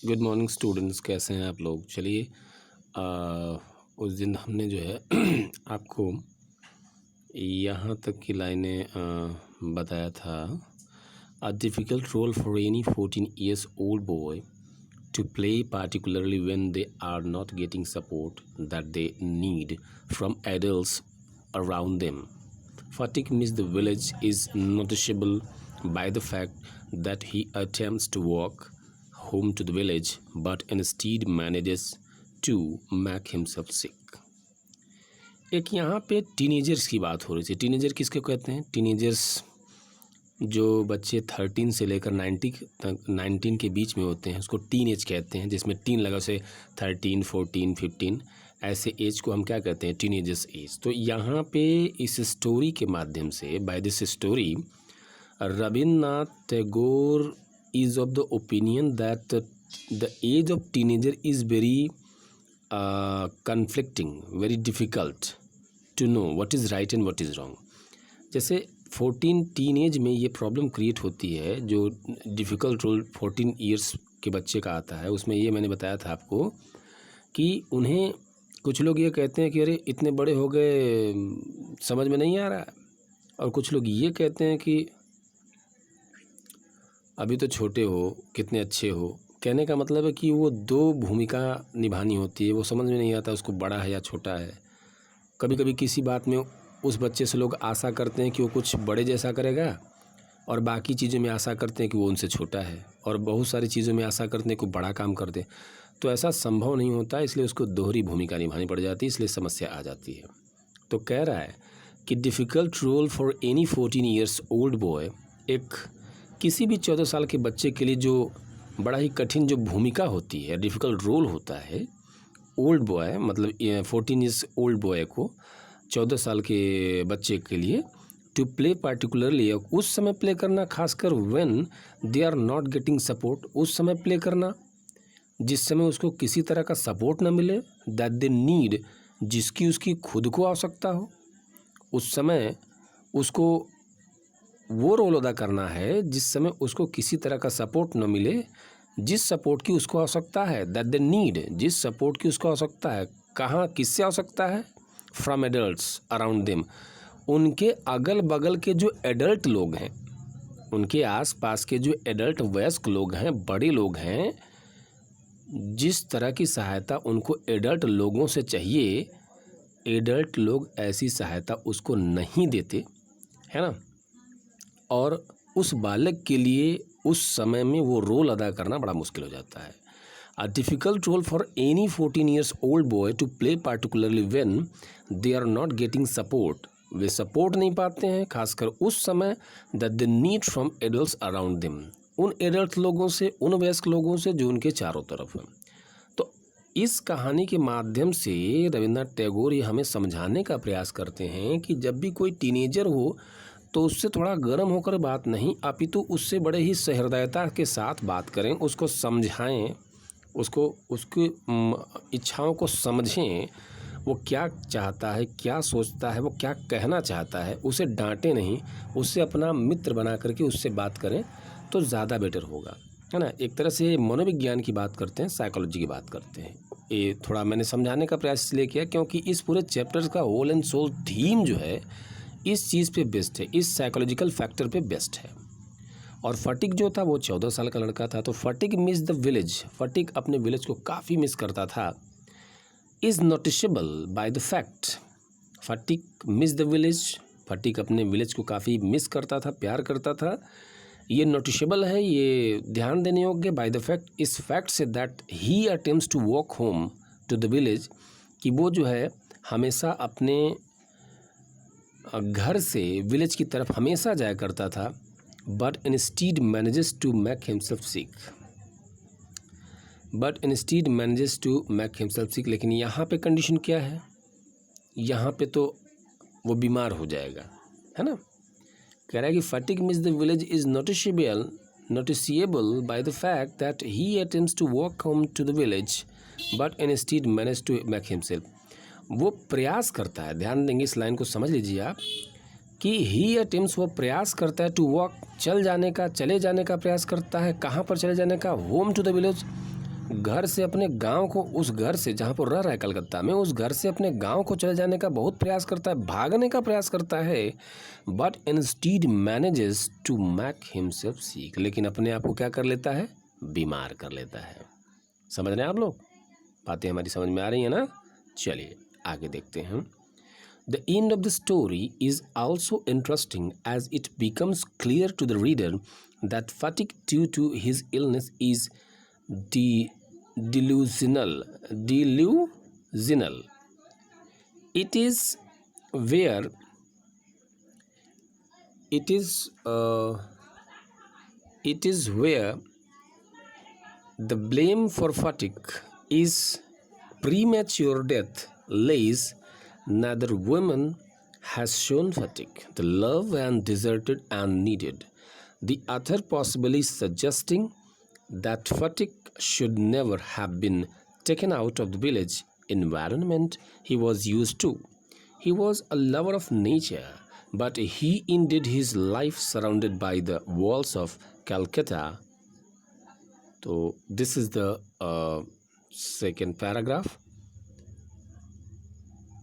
Good morning students, कैसे हैं आप लोग। चलिए उस दिन हमने जो है आपको यहाँ तक की लाइनें बताया था। A difficult role for any 14 years old boy to play, particularly when they are not getting support that they need from adults around them. Fatigue miss the village is noticeable by the fact that he attempts to walk home to the village but instead manages to make himself sick. एक यहाँ पे teenagers की बात हो रही थी। Teenager किसको कहते हैं? टीनेजर्स जो बच्चे 13 से लेकर 19 के बीच में होते हैं उसको टीन एज कहते हैं, जिसमें टीन लगा से 13, 14, 15 ऐसे एज को हम क्या कहते हैं? Teenagers age. तो यहाँ पे इस स्टोरी के माध्यम से, by this story, Rabindranath Tagore is of the opinion that the age of teenager is very conflicting, very difficult to know what is right and what is wrong. जैसे 14 टीनेज में ये प्रॉब्लम क्रिएट होती है, जो डिफ़िकल्ट रोल 14 इयर्स के बच्चे का आता है। उसमें ये मैंने बताया था आपको कि उन्हें कुछ लोग ये कहते हैं कि अरे इतने बड़े हो गए, समझ में नहीं आ रहा है, और कुछ लोग ये कहते हैं कि अभी तो छोटे हो, कितने अच्छे हो। कहने का मतलब है कि वो दो भूमिका निभानी होती है, वो समझ में नहीं आता उसको बड़ा है या छोटा है। कभी कभी किसी बात में उस बच्चे से लोग आशा करते हैं कि वो कुछ बड़े जैसा करेगा, और बाकी चीज़ों में आशा करते हैं कि वो उनसे छोटा है, और बहुत सारी चीज़ों में आशा करते हैं कि वो बड़ा काम कर दे। तो ऐसा संभव नहीं होता, इसलिए उसको दोहरी भूमिका निभानी पड़ जाती है, इसलिए समस्या आ जाती है। तो कह रहा है कि difficult role for any 14 years old boy, एक किसी भी 14 साल के बच्चे के लिए जो बड़ा ही कठिन जो भूमिका होती है, डिफ़िकल्ट रोल होता है। ओल्ड बॉय मतलब 14 years ओल्ड बॉय को, 14 साल के बच्चे के लिए, टू प्ले पार्टिकुलरली, उस समय प्ले करना, खासकर when they are not getting support, उस समय प्ले करना जिस समय उसको किसी तरह का सपोर्ट न मिले, दैट दे नीड, जिसकी उसकी खुद को आवश्यकता हो, उस समय उसको वो रोल अदा करना है जिस समय उसको किसी तरह का सपोर्ट न मिले, जिस सपोर्ट की उसको आवश्यकता है, दैट दे नीड, जिस सपोर्ट की उसको आवश्यकता है। कहाँ, किससे आवश्यकता है? फ्रॉम एडल्ट्स अराउंड देम, उनके अगल बगल के जो एडल्ट लोग हैं, उनके आसपास के जो एडल्ट वयस्क लोग हैं, बड़े लोग हैं, जिस तरह की सहायता उनको एडल्ट लोगों से चाहिए, एडल्ट लोग ऐसी सहायता उसको नहीं देते, है ना। और उस बालक के लिए उस समय में वो रोल अदा करना बड़ा मुश्किल हो जाता है। A difficult role for any 14 years old boy to play, particularly when they are not getting support, वे सपोर्ट नहीं पाते हैं, खासकर उस समय, that they need from adults around them, उन एडल्ट लोगों से, उन वयस्क लोगों से जो उनके चारों तरफ हैं। तो इस कहानी के माध्यम से रविन्द्रनाथ टैगोर ये हमें समझाने का प्रयास करते हैं कि जब भी कोई टीनेजर हो तो उससे थोड़ा गर्म होकर बात नहीं, अपितु उससे बड़े ही सहृदयता के साथ बात करें, उसको समझाएं, उसको उसकी इच्छाओं को समझें, वो क्या चाहता है, क्या सोचता है, वो क्या कहना चाहता है। उसे डांटें नहीं, उससे अपना मित्र बना करके उससे बात करें तो ज़्यादा बेटर होगा, है ना। एक तरह से मनोविज्ञान की बात करते हैं, साइकोलॉजी की बात करते हैं। ये थोड़ा मैंने समझाने का प्रयास इसलिए किया क्योंकि इस पूरे चैप्टर का होल एंड सोल थीम जो है इस चीज़ पे बेस्ड है, इस साइकोलॉजिकल फैक्टर पे बेस्ड है। और फटिक जो था वो 14 साल का लड़का था, तो Phatik miss the village, Phatik अपने विलेज को काफ़ी मिस करता था। Is noticeable by the fact, Phatik miss the village, Phatik अपने विलेज को काफ़ी मिस करता था, प्यार करता था। ये नोटिसेबल है, ये ध्यान देने योग्य, बाय द फैक्ट, इस फैक्ट से that he attempts to walk home to the village, कि वो जो है हमेशा अपने घर से विलेज की तरफ हमेशा जाया करता था, but instead manages to make himself sick, but instead manages to make himself sick. लेकिन यहाँ पे कंडीशन क्या है? यहाँ पे तो वो बीमार हो जाएगा, है ना। कह रहा है कि Phatik miss the village is noticeable by the fact that he attempts to walk home to the village but instead manage to make himself. वो प्रयास करता है, ध्यान देंगे इस लाइन को, समझ लीजिए आप, कि ही अटेम्प्ट्स, वो प्रयास करता है, टू वॉक, चले जाने का प्रयास करता है। कहाँ पर चले जाने का? होम टू द विलेज, घर से अपने गांव को, उस घर से जहां पर रह रहा है कलकत्ता में, उस घर से अपने गांव को चले जाने का बहुत प्रयास करता है, भागने का प्रयास करता है, but instead manages to make himself sick, लेकिन अपने आप को क्या कर लेता है, बीमार कर लेता है। समझ रहे हैं आप लोग? बातें हमारी समझ में आ रही है ना? चलिए आगे देखते हैं। The end of the story is also interesting as it becomes clear to the reader that fatigue due to his illness is delusional. Delusional. It is where the blame for fatigue is premature death lays. Neither woman has shown fatigue, the love and deserted and needed. The author possibly suggesting that fatigue should never have been taken out of the village environment he was used to. He was a lover of nature, but he ended his life surrounded by the walls of Calcutta. So this is the second paragraph.